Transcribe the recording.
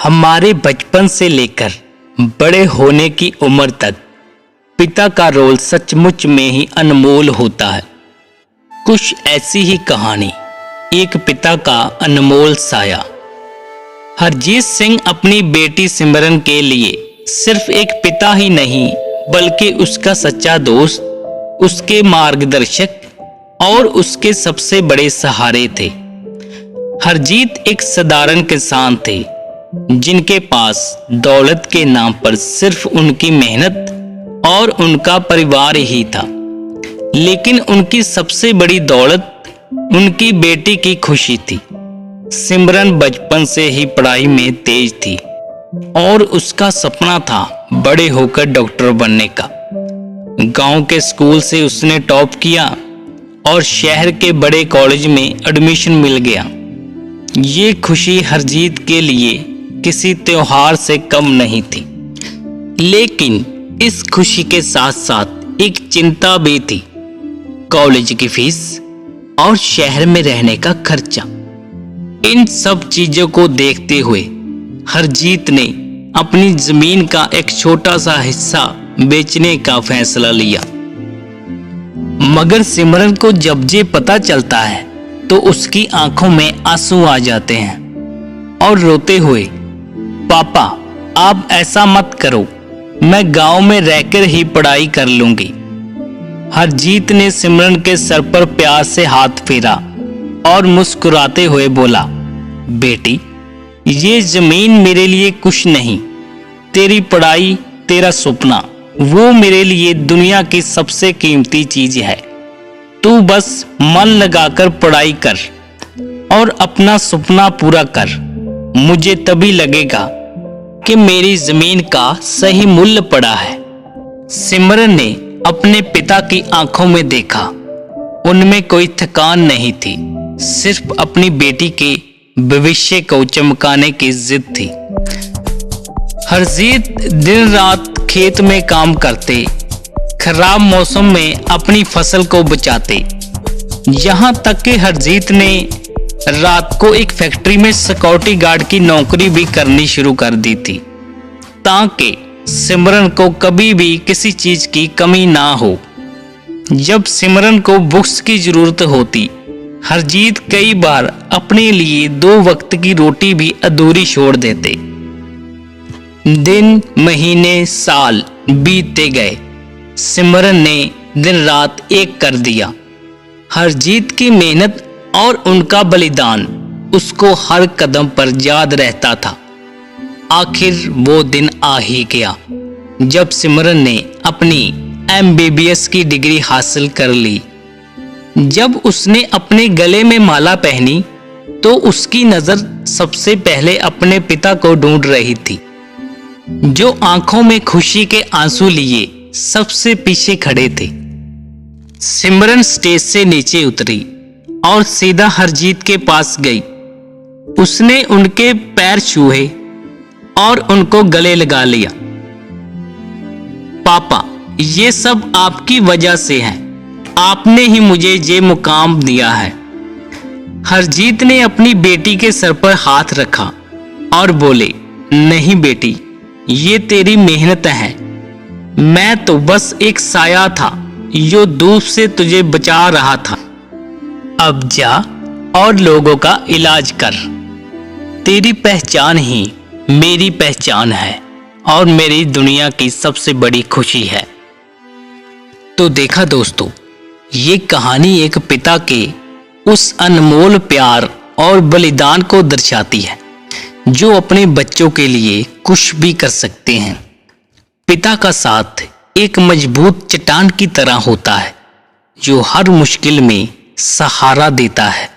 हमारे बचपन से लेकर बड़े होने की उम्र तक पिता का रोल सचमुच में ही अनमोल होता है। कुछ ऐसी ही कहानी एक पिता का अनमोल साया। हरजीत सिंह अपनी बेटी सिमरन के लिए सिर्फ एक पिता ही नहीं बल्कि उसका सच्चा दोस्त, उसके मार्गदर्शक और उसके सबसे बड़े सहारे थे। हरजीत एक साधारण किसान थे जिनके पास दौलत के नाम पर सिर्फ उनकी मेहनत और उनका परिवार ही था, लेकिन उनकी सबसे बड़ी दौलत उनकी बेटी की खुशी थी। सिमरन बचपन से ही पढ़ाई में तेज थी और उसका सपना था बड़े होकर डॉक्टर बनने का। गांव के स्कूल से उसने टॉप किया और शहर के बड़े कॉलेज में एडमिशन मिल गया। ये खुशी हरजीत के लिए किसी त्योहार से कम नहीं थी, लेकिन इस खुशी के साथ साथ एक चिंता भी थी, कॉलेज की फीस और शहर में रहने का खर्चा। इन सब चीजों को देखते हुए हरजीत ने अपनी जमीन का एक छोटा सा हिस्सा बेचने का फैसला लिया। मगर सिमरन को जब ये पता चलता है तो उसकी आंखों में आंसू आ जाते हैं और रोते हुए, पापा आप ऐसा मत करो, मैं गांव में रहकर ही पढ़ाई कर लूंगी। हरजीत ने सिमरन के सर पर प्यार से हाथ फेरा और मुस्कुराते हुए बोला, बेटी ये जमीन मेरे लिए कुछ नहीं, तेरी पढ़ाई, तेरा सपना, वो मेरे लिए दुनिया की सबसे कीमती चीज है। तू बस मन लगाकर पढ़ाई कर और अपना सपना पूरा कर। मुझे तभी लगेगा कि मेरी जमीन का सही मूल्य पड़ा है। सिमरन ने अपने पिता की आंखों में देखा, उनमें कोई थकान नहीं थी, सिर्फ अपनी बेटी के भविष्य को चमकाने की जिद थी। हरजीत दिन रात खेत में काम करते, खराब मौसम में अपनी फसल को बचाते। यहाँ तक कि हरजीत ने रात को एक फैक्ट्री में सिक्योरिटी गार्ड की नौकरी भी करनी शुरू कर दी थी, ताकि सिमरन को कभी भी किसी चीज की कमी ना हो। जब सिमरन को बुक्स की जरूरत होती, हरजीत कई बार अपने लिए 2 वक्त की रोटी भी अधूरी छोड़ देते। दिन, महीने, साल बीतते गए, सिमरन ने दिन रात एक कर दिया। हरजीत की मेहनत और उनका बलिदान उसको हर कदम पर याद रहता था। आखिर वो दिन आ ही गया जब सिमरन ने अपनी MBBS की डिग्री हासिल कर ली। जब उसने अपने गले में माला पहनी तो उसकी नजर सबसे पहले अपने पिता को ढूंढ रही थी, जो आंखों में खुशी के आंसू लिए सबसे पीछे खड़े थे। सिमरन स्टेज से नीचे उतरी और सीधा हरजीत के पास गई। उसने उनके पैर छुए और उनको गले लगा लिया। पापा ये सब आपकी वजह से है, आपने ही मुझे ये मुकाम दिया है। हरजीत ने अपनी बेटी के सर पर हाथ रखा और बोले, नहीं बेटी, ये तेरी मेहनत है, मैं तो बस एक साया था जो धूप से तुझे बचा रहा था। अब जा और लोगों का इलाज कर। तेरी पहचान ही मेरी पहचान है और मेरी दुनिया की सबसे बड़ी खुशी है। तो देखा दोस्तों, ये कहानी एक पिता के उस अनमोल प्यार और बलिदान को दर्शाती है जो अपने बच्चों के लिए कुछ भी कर सकते हैं। पिता का साथ एक मजबूत चट्टान की तरह होता है जो हर मुश्किल में सहारा देता है।